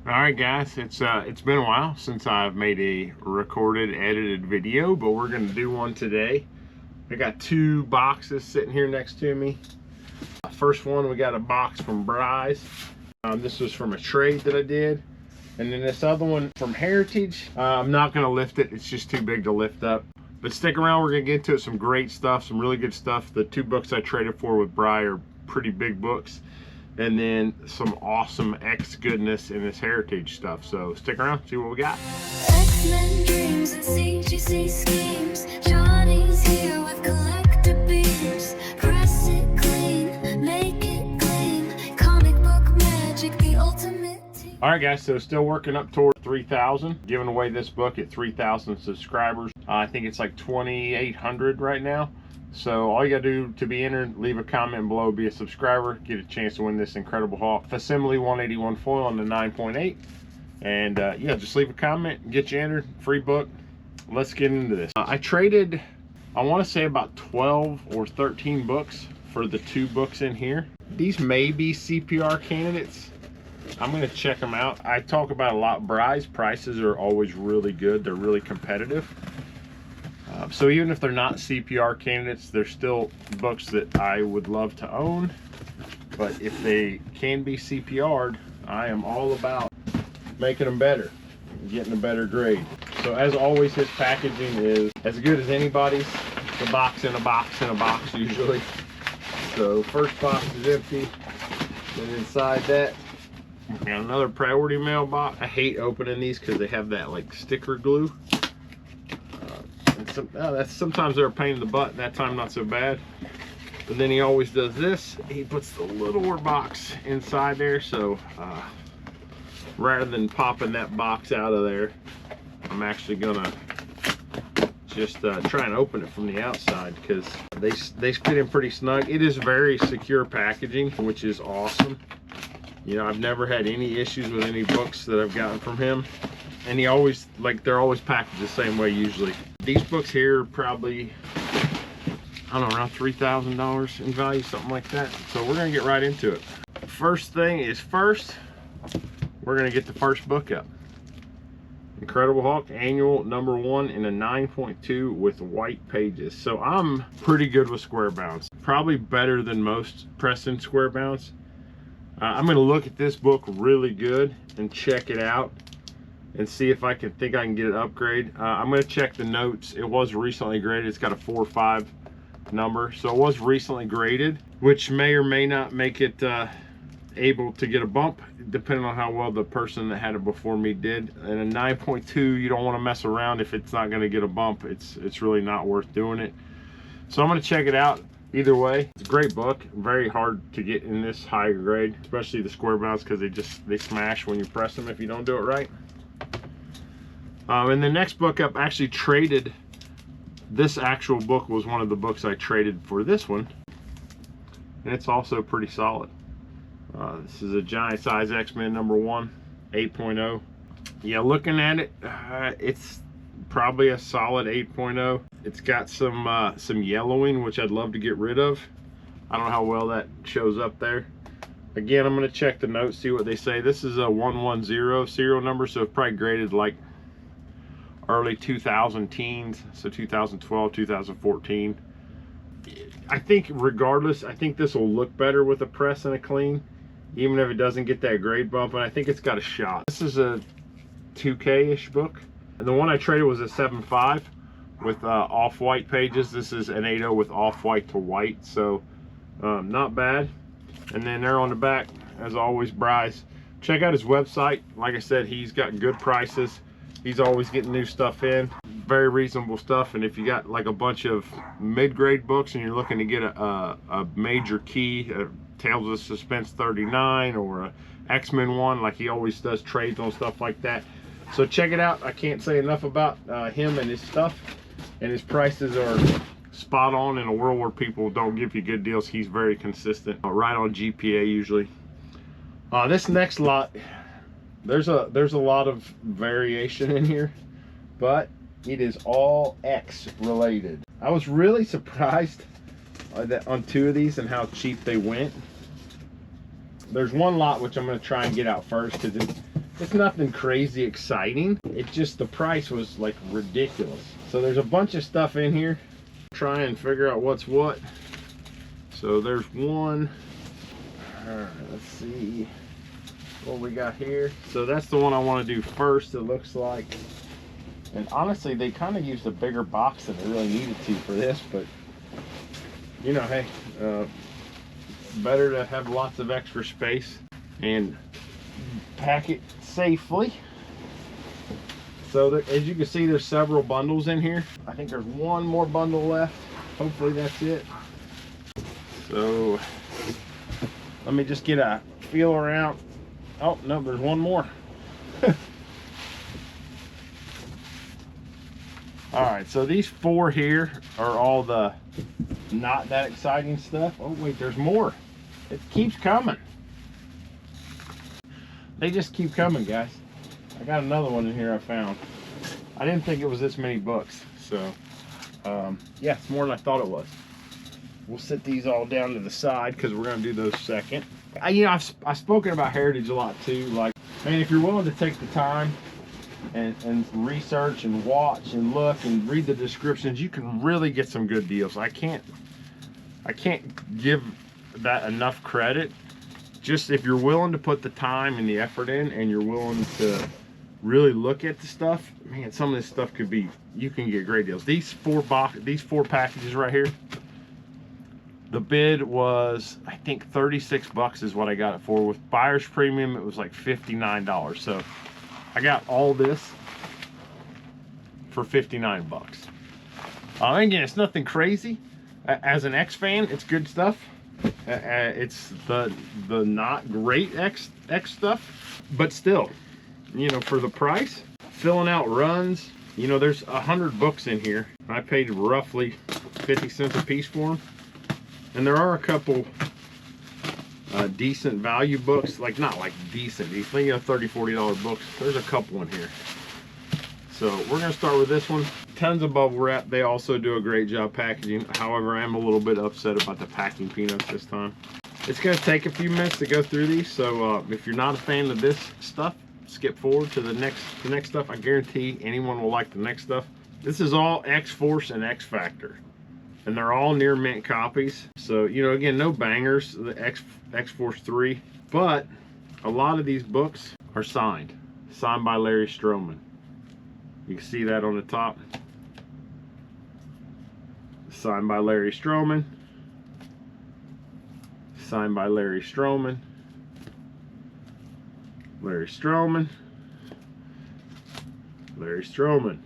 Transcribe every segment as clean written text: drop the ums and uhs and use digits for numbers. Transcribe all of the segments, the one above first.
All right, guys, it's been a while since I've made a recorded, edited video, but we're gonna do one today. I got two boxes sitting here next to me. First one, we got a box from Bryce. This was from a trade that I did. And then this other one from Heritage. I'm not gonna lift it, it's just too big to lift up. But stick around, we're gonna get into some great stuff, some really good stuff. The two books I traded for with Bry are pretty big books. And then some awesome X goodness in this Heritage stuff. So stick around, see what we got. X-Men dreams and CGC schemes. Johnny's here with collector beams. Press it clean, make it clean. Comic book magic, the ultimate team. All right, guys, so still working up toward 3,000. Giving away this book at 3,000 subscribers. I think it's like 2,800 right now. So all you gotta do to be entered, leave a comment below, be a subscriber, get a chance to win this incredible Hawk Facsimile 181 foil on the 9.8. And yeah, just leave a comment, get you entered, free book. Let's get into this. I traded, I wanna say about 12 or 13 books for the two books in here. These may be CPR candidates. I'm gonna check them out. I talk about a lot, Bry's prices are always really good. They're really competitive. So even if they're not CPR candidates, they're still books that I would love to own. But if they can be CPR'd, I am all about making them better, getting a better grade. So as always, his packaging is as good as anybody's. It's a box in a box in a box usually. So first box is empty. And inside that, we got another priority mail box. I hate opening these because they have that like sticker glue. Sometimes they're a pain in the butt, that time not so bad. But then he always does this, he puts the littler box inside there. So rather than popping that box out of there, I'm actually gonna just try and open it from the outside because they fit in pretty snug. It is very secure packaging, which is awesome. You know, I've never had any issues with any books that I've gotten from him. And he always, like, they're always packaged the same way usually. These books here are probably, I don't know, around $3,000 in value, something like that. So we're gonna get right into it. First thing is first, we're gonna get the first book up. Incredible Hulk Annual #1 in a 9.2 with white pages. So I'm pretty good with square bounds. Probably better than most press-in square bounds. I'm gonna look at this book really good and check it out and see if I can get an upgrade. I'm gonna check the notes. It was recently graded. It's got a 4.5 number, so it was recently graded, which may or may not make it able to get a bump, depending on how well the person that had it before me did. And a 9.2, you don't want to mess around. If it's not gonna get a bump, it's really not worth doing it. So I'm gonna check it out. Either way, it's a great book. Very hard to get in this higher grade, especially the square bounds, because they smash when you press them if you don't do it right. And the next book up, actually traded. This actual book was one of the books I traded for this one, and it's also pretty solid. This is a giant size X-Men #1 8.0. Yeah, looking at it, it's probably a solid 8.0. It's got some yellowing, which I'd love to get rid of. I don't know how well that shows up there. Again, I'm going to check the notes, see what they say. This is a 110 serial number, so it's probably graded like early 2000 teens, so 2012, 2014. I think regardless, I think this will look better with a press and a clean, even if it doesn't get that grade bump, and I think it's got a shot. This is a 2K-ish book. And the one I traded was a 7.5 with off-white pages. This is an 8.0 with off-white to white, so not bad. And then there on the back, as always, Bryce. Check out his website. Like I said, he's got good prices. He's always getting new stuff in, very reasonable stuff. And if you got like a bunch of mid-grade books and you're looking to get a major key, Tales of Suspense 39 or a X-Men one, like he always does trades on stuff like that. So check it out. I can't say enough about him and his stuff, and his prices are spot on in a world where people don't give you good deals. He's very consistent, right on GPA usually. This next lot, there's a lot of variation in here, but it is all X related. I was really surprised on two of these and how cheap they went. There's one lot which I'm going to try and get out first because It's nothing crazy exciting. It's just the price was like ridiculous. So there's a bunch of stuff in here. Try and figure out what's what. So there's one. All right, let's see what we got here. So that's the one I want to do first, it looks like. And honestly, they kind of used a bigger box than they really needed to for this, but you know, hey, better to have lots of extra space and pack it safely. So there, as you can see, there's several bundles in here. I think there's one more bundle left. Hopefully that's it. So let me just get a feel around. Oh no, there's one more. All right, so these four here are all the not that exciting stuff. Oh wait, there's more. It keeps coming. They just keep coming, guys. I got another one in here I found. I didn't think it was this many books. So yeah, it's more than I thought it was. We'll set these all down to the side because we're gonna do those second. You know, I've spoken about Heritage a lot too. Like, man, if you're willing to take the time and research and watch and look and read the descriptions, you can really get some good deals. I can't give that enough credit. Just if you're willing to put the time and the effort in, and you're willing to really look at the stuff, man, some of this stuff could be, you can get great deals. These four packages right here, the bid was, I think, 36 bucks is what I got it for. With buyer's premium, it was like $59. So I got all this for 59 bucks. Again, it's nothing crazy. As an X fan, it's good stuff. It's the not great X stuff, but still, you know, for the price, filling out runs, you know, there's 100 books in here. I paid roughly 50 cents a piece for them. And there are a couple decent value books, like not like decent, you know, $30, $40 books. There's a couple in here. So we're gonna start with this one. Tons of bubble wrap. They also do a great job packaging. However, I am a little bit upset about the packing peanuts this time. It's gonna take a few minutes to go through these. So if you're not a fan of this stuff, skip forward to the next stuff. I guarantee anyone will like the next stuff. This is all X-Force and X-Factor. And they're all near mint copies. So, you know, again, no bangers, the X-Force 3. But a lot of these books are signed by Larry Stroman. You can see that on the top. Signed by Larry Stroman. Signed by Larry Stroman. Larry Stroman. Larry Stroman.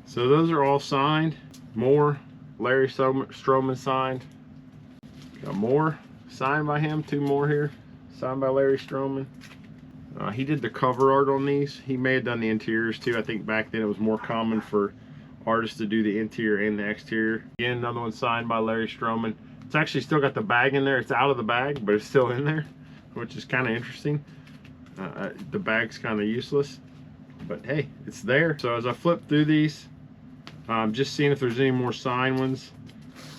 So those are all signed. More Larry Stroman signed. Got more signed by him. Two more here. Signed by Larry Stroman. He did the cover art on these. He may have done the interiors too. I think back then it was more common for artists to do the interior and the exterior. Again, another one signed by Larry Stroman. It's actually still got the bag in there. It's out of the bag, but it's still in there, which is kind of interesting. The bag's kind of useless, but hey, it's there. So as I flip through these, I'm just seeing if there's any more signed ones.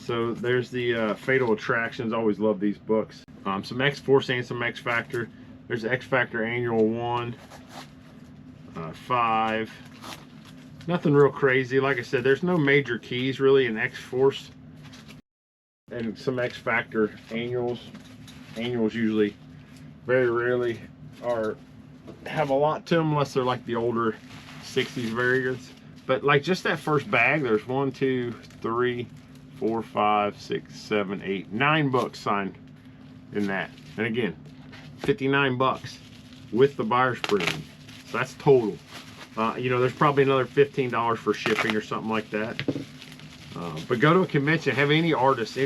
So there's the Fatal Attractions. Always love these books. Some X-Force and some X-Factor. There's X-Factor Annual 1, 5. Nothing real crazy. Like I said, there's no major keys really in X-Force. And some X-Factor annuals. Annuals usually, very rarely, have a lot to them unless they're like the older 60s variants. But like just that first bag, there's 1, 2, 3, 4, 5, 6, 7, 8, 9 books signed in that. And again, 59 bucks with the buyer's premium. So that's total. You know, there's probably another $15 for shipping or something like that. But go to a convention, have any artist,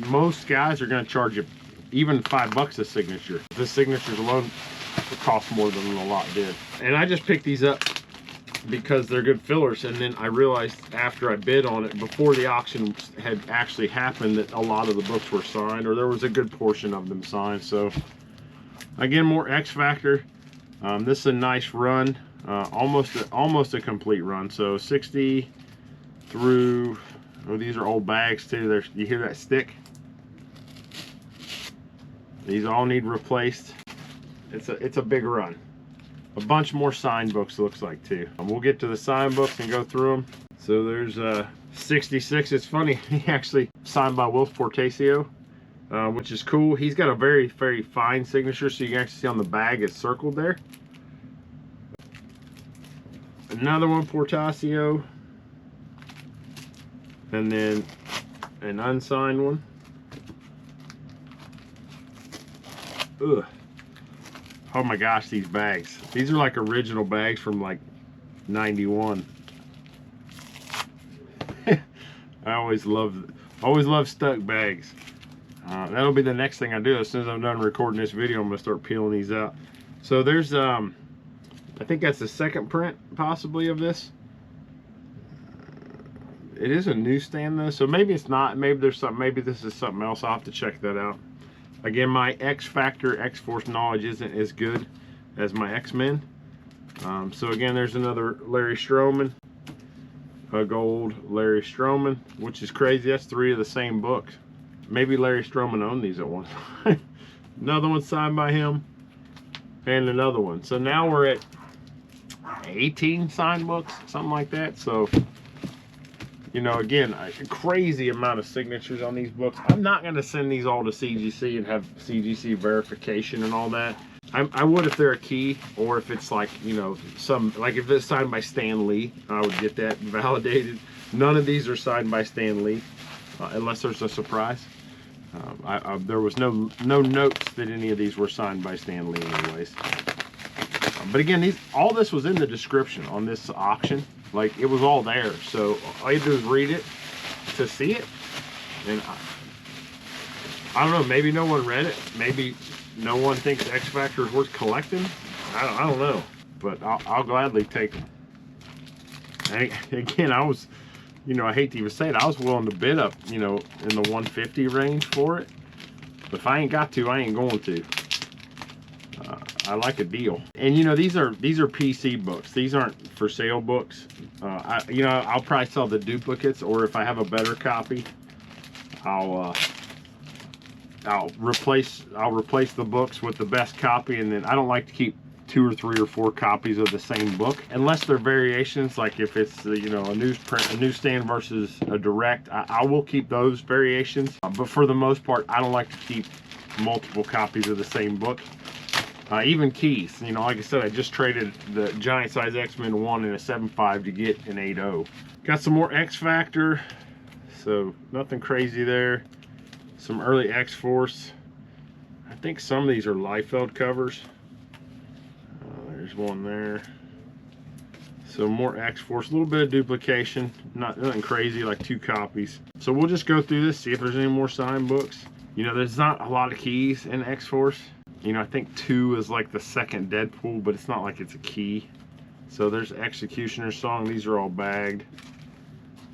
most guys are going to charge you even $5 a signature. The signatures alone would cost more than a lot did. And I just picked these up because they're good fillers, and then I realized after I bid on it, before the auction had actually happened, that a lot of the books were signed, or there was a good portion of them signed. So again, more X-Factor. This is a nice run, almost a complete run. So 60 through, oh, these are old bags too. You hear that stick? These all need replaced. It's a big run. a bunch more signed books, looks like, too. We'll get to the signed books and go through them. So there's 66. It's funny, he actually signed by Whilce Portacio, which is cool. He's got a very, very fine signature, so you can actually see on the bag it's circled there. Another one, Portacio. And then an unsigned one. Ugh. Oh my gosh, these bags. These are like original bags from like 91. I always love stuck bags. That'll be the next thing I do. As soon as I'm done recording this video, I'm gonna start peeling these out. So there's I think that's the second print possibly of this. It is a newsstand though, so maybe it's not. Maybe there's something. Maybe this is something else. I'll have to check that out. Again, my X Factor, X Force knowledge isn't as good as my X-Men. So again, there's another Larry Stroman, a gold Larry Stroman, which is crazy. That's 3 of the same books. Maybe Larry Stroman owned these at one time. Another one signed by him, and another one. So now we're at 18 signed books, something like that. So, you know, again, a crazy amount of signatures on these books. I'm not going to send these all to CGC and have CGC verification and all that. I would if they're a key, or if it's like, you know, like if it's signed by Stan Lee, I would get that validated. None of these are signed by Stan Lee, unless there's a surprise. There was no notes that any of these were signed by Stan Lee anyways. But again, all this was in the description on this auction. Like, it was all there, so all you do is read it to see it. And I don't know, maybe no one read it. Maybe no one thinks X Factor is worth collecting. I don't know, but I'll gladly take them. And again, I was, you know, I hate to even say it, I was willing to bid up, you know, in the 150 range for it. But if I ain't got to, I ain't going to. I like a deal. And you know, these are PC books. These aren't for sale books. You know, I'll probably sell the duplicates, or if I have a better copy, I'll replace the books with the best copy. And then I don't like to keep 2 or 3 or 4 copies of the same book unless they're variations. Like if it's you know, a newsstand versus a direct, I will keep those variations. But for the most part, I don't like to keep multiple copies of the same book. Even keys, you know, like I said, I just traded the giant size X-Men 1 and a 7.5 to get an 8.0. Got some more X Factor, so nothing crazy there. Some early X Force. I think some of these are Liefeld covers. There's one there. So more X Force, a little bit of duplication, nothing crazy, like 2 copies. So we'll just go through this, see if there's any more signed books. You know, there's not a lot of keys in X Force. You know, I think 2 is like the second Deadpool, but it's not like it's a key. So there's Executioner's Song. These are all bagged.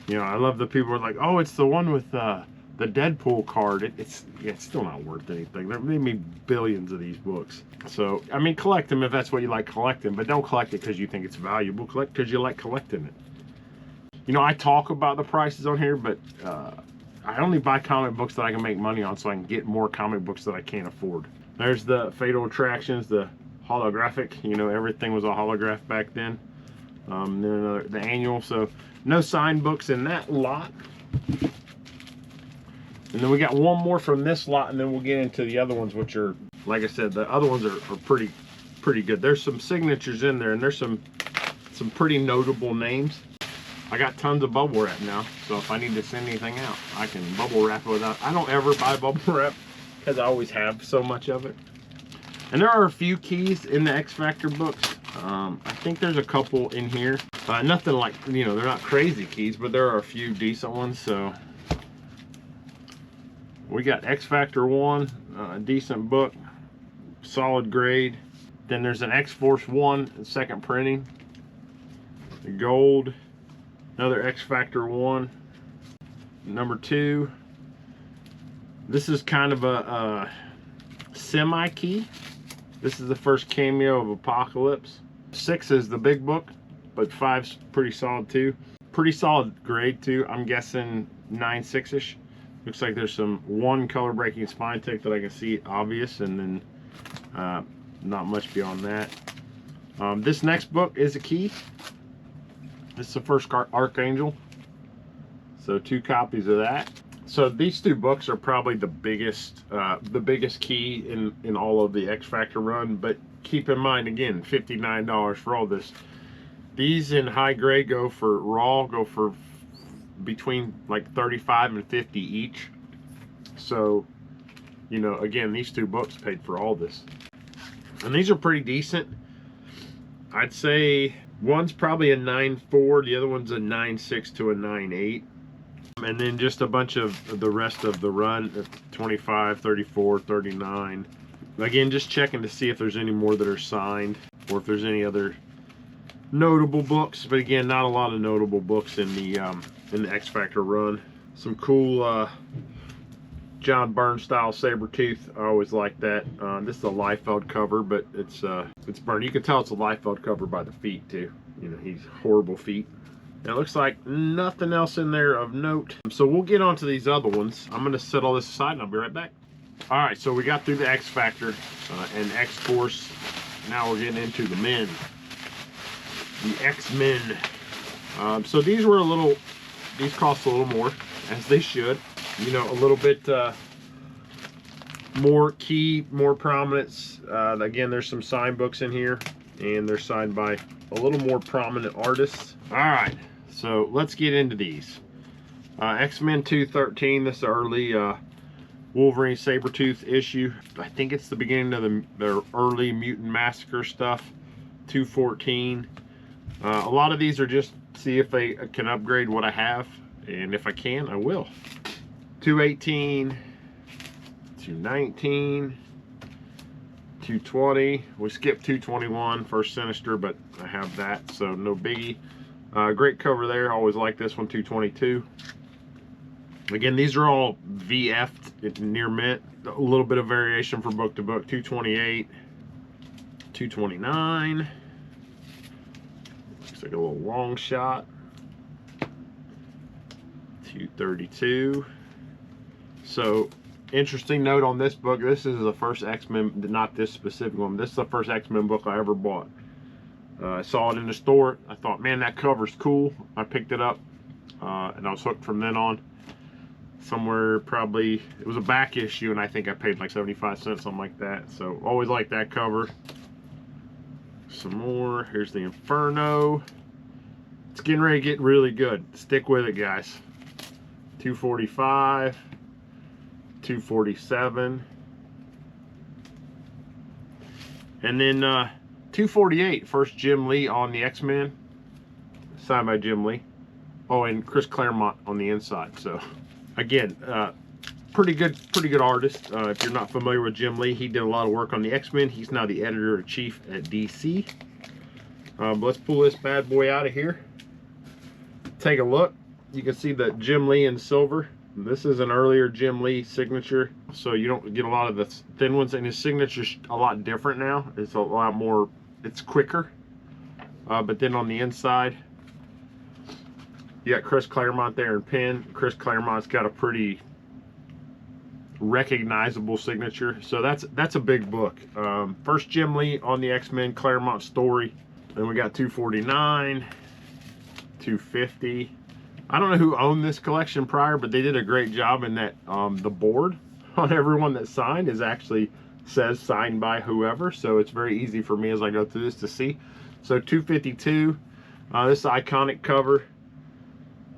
You know, I love the people who are like, oh, it's the one with the Deadpool card. It's still not worth anything. They made billions of these books. So, I mean, collect them if that's what you like collecting, but don't collect it because you think it's valuable. Collect because you like collecting it. You know, I talk about the prices on here, but I only buy comic books that I can make money on so I can get more comic books that I can't afford. There's the Fatal Attractions, the holographic. You know, everything was a holograph back then. Then the annual. So no signed books in that lot. And then we got one more from this lot, and then we'll get into the other ones, which are, like I said, the other ones are pretty good. There's some signatures in there, and there's some pretty notable names. I got tons of bubble wrap now, so if I need to send anything out, I can bubble wrap it without. I don't ever buy bubble wrap because I always have so much of it. And there are a few keys in the X Factor books. I think there's a couple in here. Nothing like, you know, they're not crazy keys, but there are a few decent ones. So we got X Factor 1, a decent book, solid grade. Then there's an X Force 1, second printing, the gold, another X Factor 1, number 2. This is kind of a semi-key. This is the first cameo of Apocalypse. 6 is the big book, but 5's pretty solid too. Pretty solid grade too. I'm guessing 9.6-ish. Looks like there's some 1 color breaking spine tech that I can see obvious, and then not much beyond that. This next book is a key. This is the first Archangel. So 2 copies of that. So these 2 books are probably the biggest key in all of the X Factor run. But keep in mind, again, $59 for all this. These in high grade go for between like 35 and 50 each. So, you know, again, these 2 books paid for all this. And these are pretty decent. I'd say one's probably a 9.4, the other one's a 9.6 to a 9.8. And then just a bunch of the rest of the run, 25, 34, 39. Again, just checking to see if there's any more that are signed or if there's any other notable books. But again, not a lot of notable books in the X Factor run. Some cool John Byrne style Sabretooth. I always like that. This is a Liefeld cover, but it's Byrne. You can tell it's a Liefeld cover by the feet too. You know, he's horrible feet. And it looks like nothing else in there of note. So we'll get on to these other ones. I'm gonna set all this aside and I'll be right back. All right, so we got through the X Factor and X-Force. Now we're getting into the men. The X-Men. So these cost a little more, as they should. You know, a little bit more key, more prominence. Again, there's some signed books in here, and they're signed by a little more prominent artists. All right, so let's get into these. X-Men 213, this is early Wolverine Sabretooth issue. I think it's the beginning of their early Mutant Massacre stuff. 214. A lot of these are just see if they can upgrade what I have, and if I can, I will. 218, 219, 220. We skipped 221, first Sinister, but I have that, so no biggie. Great cover there. Always like this one. 222. Again, these are all VF'd near mint. A little bit of variation from book to book. 228, 229. Looks like a little long shot. 232. So, interesting note on this book. This is the first X-Men, not this specific one. This is the first X-Men book I ever bought. I saw it in the store. I thought, man, that cover's cool. I picked it up, and I was hooked from then on. Somewhere probably, it was a back issue, and I think I paid like 75 cents, something like that. So, always like that cover. Some more. Here's the Inferno. It's getting ready to get really good. Stick with it, guys. 245. 247. And then 248, first Jim Lee on the X-Men, signed by Jim Lee. Oh, and Chris Claremont on the inside. So again, pretty good artist. If you're not familiar with Jim Lee, he did a lot of work on the X-Men. He's now the editor-in-chief at DC. But let's pull this bad boy out of here. Take a look. You can see that Jim Lee in silver. This is an earlier Jim Lee signature, so you don't get a lot of the thin ones, and his signature's a lot different now. It's a lot more, it's quicker. But then on the inside, you got Chris Claremont there in pen. Chris Claremont's got a pretty recognizable signature, so that's a big book. First Jim Lee on the X-Men Claremont story. Then we got 249, 250. I don't know who owned this collection prior, but they did a great job in that the board on everyone that signed is actually says signed by whoever, so it's very easy for me as I go through this to see. So 252, this is an iconic cover.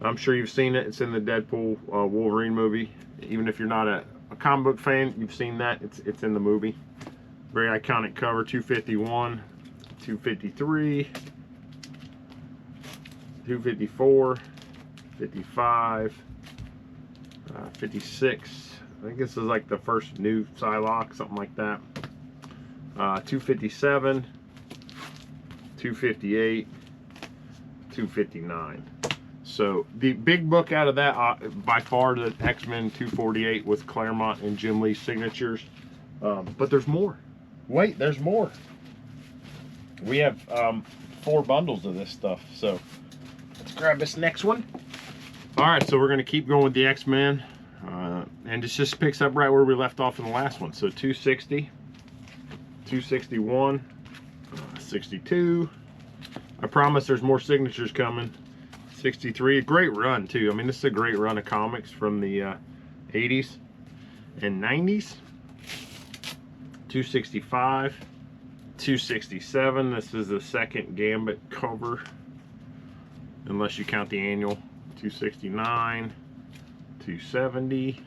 I'm sure you've seen it. It's in the Deadpool Wolverine movie. Even if you're not a comic book fan, you've seen that. It's in the movie. Very iconic cover. 251, 253, 254. 55, 56. I think this is like the first new Psylocke, something like that. 257, 258, 259. So the big book out of that, by far, the X-Men 248 with Claremont and Jim Lee signatures. But there's more. Wait, there's more. We have 4 bundles of this stuff. So let's grab this next one. All right, so we're going to keep going with the X-Men, and it just picks up right where we left off in the last one. So 260, 261, 62. I promise there's more signatures coming. 63, great run too. I mean, this is a great run of comics from the 80s and 90s. 265, 267. This is the second Gambit cover, unless you count the annual. 269, 270,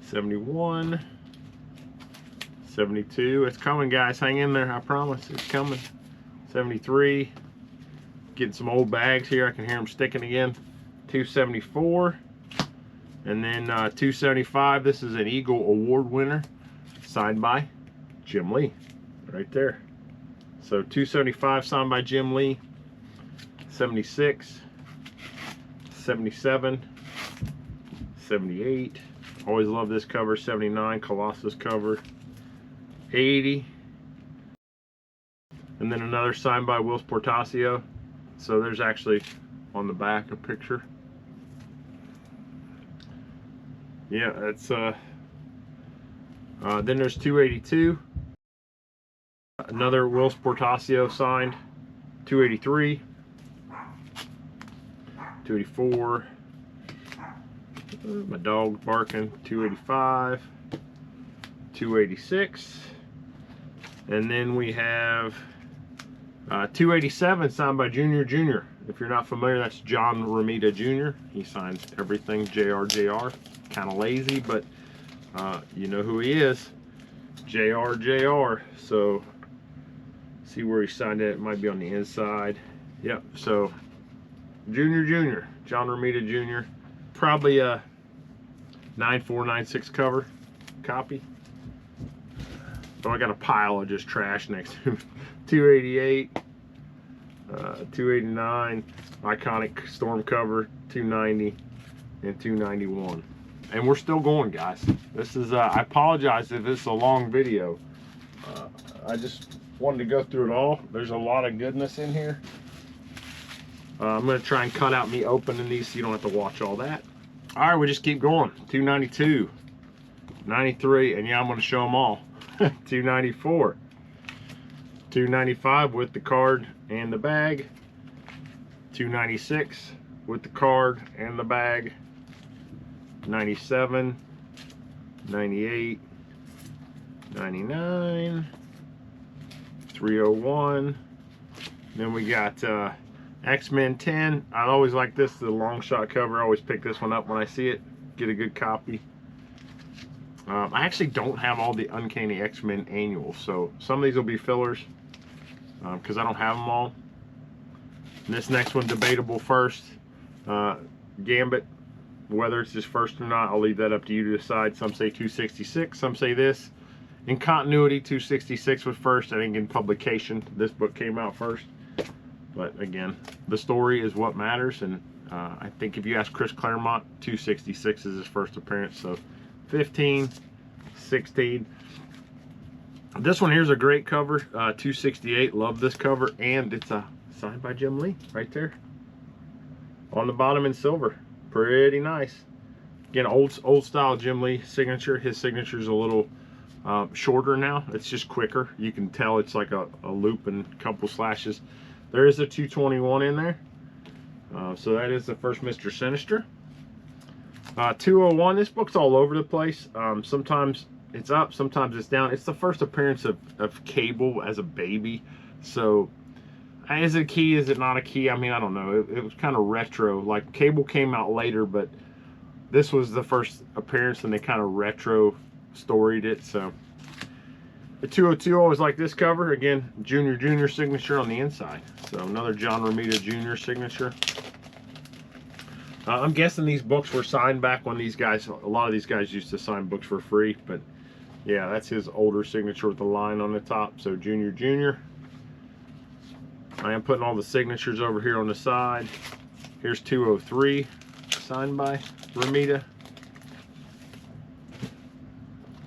71, 72. It's coming, guys. Hang in there. I promise it's coming. 73. Getting some old bags here. I can hear them sticking again. 274. And then 275. This is an Eagle Award winner. Signed by Jim Lee. Right there. So 275 signed by Jim Lee. 76. 77. 78. Always love this cover. 79. Colossus cover. 80. And then another signed by Whilce Portacio. So there's actually on the back a picture. Yeah, that's then there's 282. Another Whilce Portacio signed. 283. 284. My dog barking. 285. 286. And then we have 287 signed by Jr. If you're not familiar, that's John Romita Jr. He signs everything. JR. Kind of lazy, but you know who he is. JR. So see where he signed it. It might be on the inside. Yep. So Jr. John Romita Jr. Probably a 9496 cover copy. So I got a pile of just trash next to him. 288, 289, iconic storm cover, 290, and 291. And we're still going, guys. This is, I apologize if it's a long video. I just wanted to go through it all. There's a lot of goodness in here. I'm going to try and cut out me opening these so you don't have to watch all that. All right, we just keep going. 292, 93, and yeah, I'm going to show them all. 294. 295 with the card and the bag. 296 with the card and the bag. 97, 98, 99, 301. Then we got X-Men 10. I always like this, the long shot cover. I always pick this one up when I see it. Get a good copy. I actually don't have all the Uncanny X-Men annuals, so some of these will be fillers because I don't have them all. And this next one, debatable first. Gambit, whether it's his first or not, I'll leave that up to you to decide. Some say 266, some say this. In continuity, 266 was first. I think in publication, this book came out first. But again, the story is what matters, and I think if you ask Chris Claremont, 266 is his first appearance. So 15, 16. This one here's a great cover, 268. Love this cover, and it's signed by Jim Lee right there on the bottom in silver. Pretty nice. Again, old style Jim Lee signature. His signature is a little shorter now. It's just quicker. You can tell it's like a loop and a couple slashes. There is a 221 in there. So that is the first Mr. Sinister. 201, this book's all over the place. Sometimes it's up, sometimes it's down. It's the first appearance of Cable as a baby. So is it a key, is it not a key? I mean, I don't know. It was kind of retro. Like Cable came out later, but this was the first appearance and they kind of retro storied it. So the 202, always like this cover. Again, Jr. signature on the inside. So another John Romita Jr. signature. I'm guessing these books were signed back when these guys, a lot of these guys used to sign books for free, but yeah, that's his older signature with the line on the top. So Jr. I am putting all the signatures over here on the side. Here's 203, signed by Romita.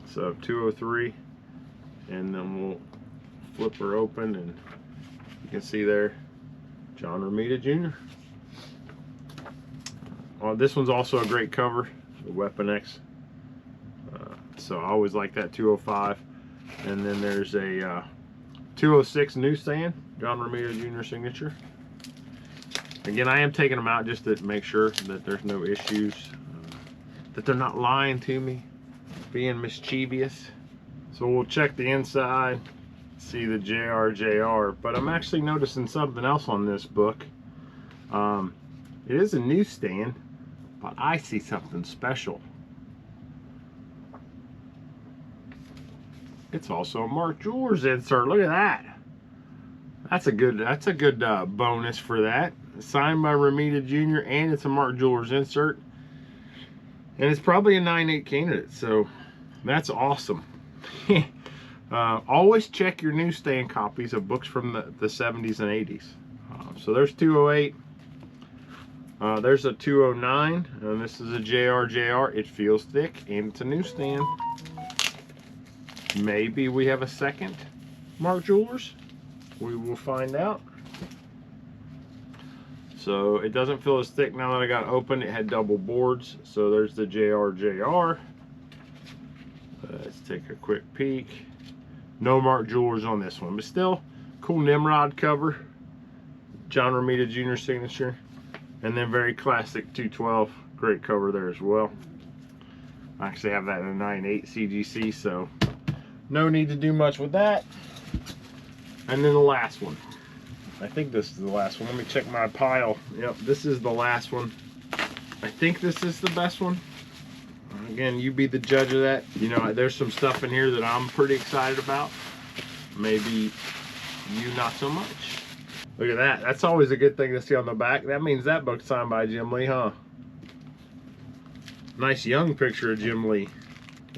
So 203, and then we'll flip her open, and you can see there, John Romita Jr. This one's also a great cover, the Weapon X. So I always like that 205. And then there's a 206 newsstand, John Romita Jr. signature. Again, I am taking them out just to make sure that there's no issues, that they're not lying to me, being mischievous. So we'll check the inside, see the JR. But I'm actually noticing something else on this book. It is a newsstand, but I see something special. It's also a Mark Jewelers insert. Look at that. That's a good bonus for that. Signed by Romita Jr. and it's a Mark Jewelers insert. And it's probably a 9.8 candidate, so that's awesome. Always check your newsstand copies of books from the 70s and 80s. So there's 208. There's a 209, and this is a JR. It feels thick, and it's a newsstand. Maybe we have a second Mark Jewelers. We will find out. So it doesn't feel as thick now that I got it open. It had double boards. So there's the JR. Let's take a quick peek. No Mark Jewelers on this one, but still cool Nimrod cover. John Romita Jr. signature. And then very classic 212. Great cover there as well. I actually have that in a 9.8 CGC, so no need to do much with that. And then the last one. I think this is the last one. Let me check my pile. Yep, this is the last one. I think this is the best one. Again, you be the judge of that. You know, there's some stuff in here that I'm pretty excited about. Maybe you not so much. Look at that. That's always a good thing to see on the back. That means that book's signed by Jim Lee, huh? Nice young picture of Jim Lee.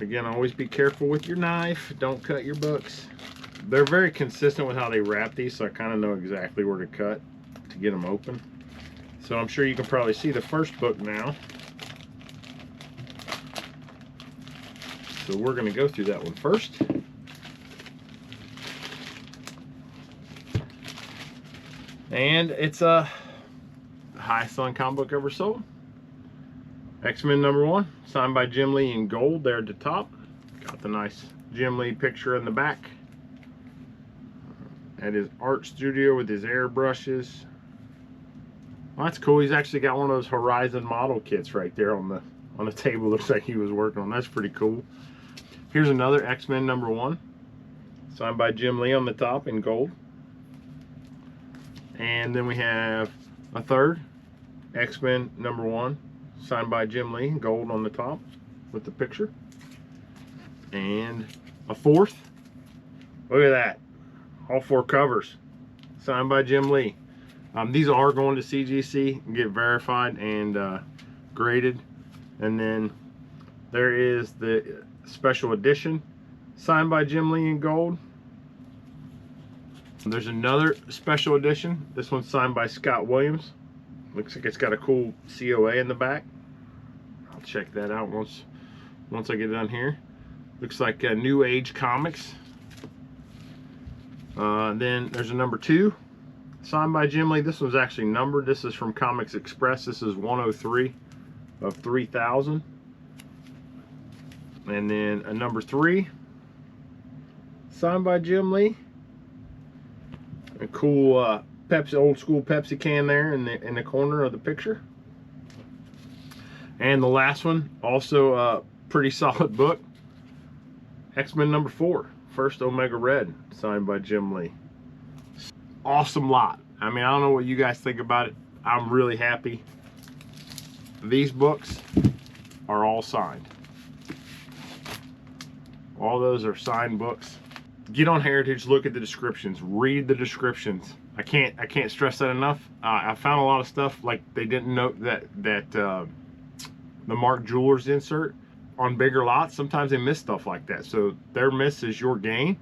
Again, always be careful with your knife. Don't cut your books. They're very consistent with how they wrap these, so I kind of know exactly where to cut to get them open. So I'm sure you can probably see the first book now. So we're going to go through that one first. And it's a highest selling comic book ever sold. X-Men #1, signed by Jim Lee in gold there at the top. Got the nice Jim Lee picture in the back. At his art studio with his airbrushes. Well, that's cool. He's actually got one of those Horizon model kits right there on the table. Looks like he was working on. That's pretty cool. Here's another X-Men #1, signed by Jim Lee on the top in gold. And then we have a third X-Men #1, signed by Jim Lee, gold on the top with the picture. And a fourth. Look at that. All 4 covers signed by Jim Lee. These are going to CGC and get verified and graded. And then there is the special edition signed by Jim Lee in gold. There's another special edition. This one's signed by Scott Williams. Looks like it's got a cool COA in the back. I'll check that out once I get done here. Looks like New Age Comics. Then there's a #2 signed by Jim Lee. This one's actually numbered. This is from Comics Express. This is 103 of 3000. And then a #3 signed by Jim Lee. A cool Pepsi, old school Pepsi can there in the corner of the picture. And the last one, also a pretty solid book. X-Men #4, First Omega Red, signed by Jim Lee. Awesome lot. I mean, I don't know what you guys think about it. I'm really happy. These books are all signed. All those are signed books. Get on Heritage, look at the descriptions, read the descriptions. I can't stress that enough. I found a lot of stuff like they didn't note that the Mark Jewelers insert on bigger lots. Sometimes they miss stuff like that, so their miss is your gain.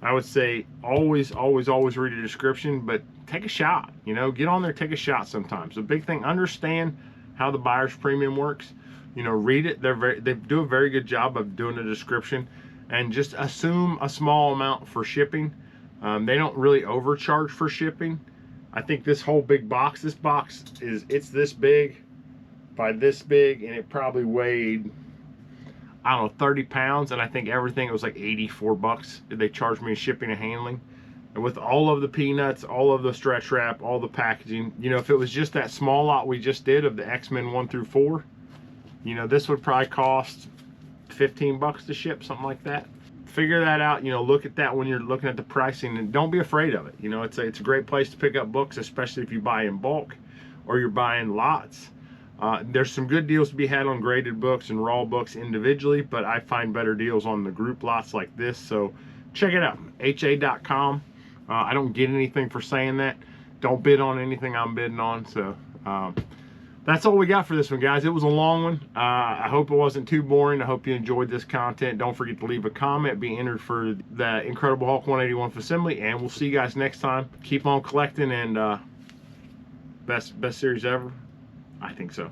I would say always read a description, but take a shot. You know, get on there, take a shot sometimes. The big thing, understand how the buyer's premium works. You know, read it. They do a very good job of doing a description, and just assume a small amount for shipping. They don't really overcharge for shipping. I think this whole big box, it's this big by this big, and it probably weighed, I don't know, 30 pounds, and I think everything, it was like 84 bucks they charged me shipping and handling. with all of the peanuts, all of the stretch wrap, all the packaging. You know, if it was just that small lot we just did of the X-Men 1 through 4, you know, this would probably cost 15 bucks to ship, something like that. Figure that out. You know, look at that when you're looking at the pricing, and don't be afraid of it. You know, it's a great place to pick up books, especially if you buy in bulk or you're buying lots. There's some good deals to be had on graded books and raw books individually, but I find better deals on the group lots like this. So check it out, ha.com. I don't get anything for saying that. Don't bid on anything I'm bidding on. So that's all we got for this one, guys. It was a long one. I hope it wasn't too boring. I hope you enjoyed this content. Don't forget to leave a comment, be entered for the Incredible Hulk 181 facsimile, and we'll see you guys next time. Keep on collecting, and best series ever? I think so.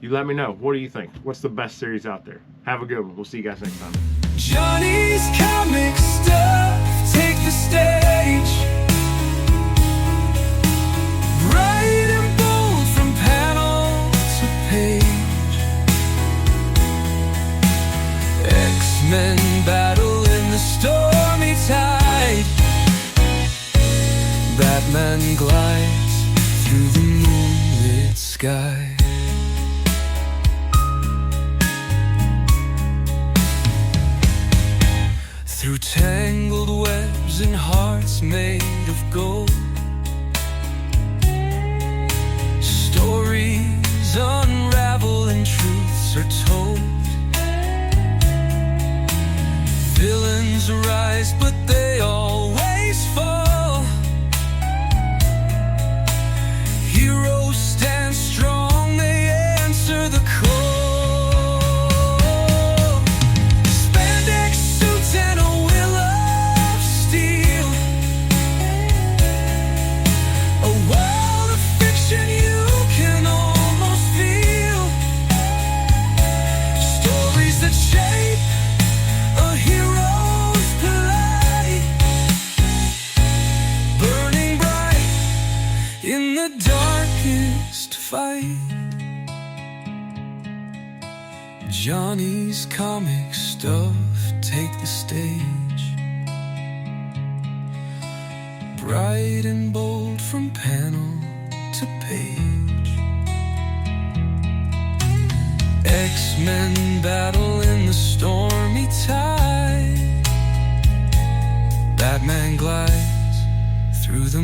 You let me know. What do you think? What's the best series out there? Have a good one. We'll see you guys next time. Johnny's comic stuff, take the stage. Bright and bold from panel to page. X-Men battle in the stormy tide. Batman glides through the moonlit sky. Through tangled webs and hearts made of gold, stories unravel and truths are told. Villains rise, but they always fall. Heroes stand strong, they answer the call. Spandex suits and a will of steel, a world of fiction you can almost feel. Stories that shape a hero's plight, burning bright in the darkest fight. Johnny's comic stuff, take the stage. Bright and bold from panel to page. X-Men battle in the stormy tide. Batman glides through the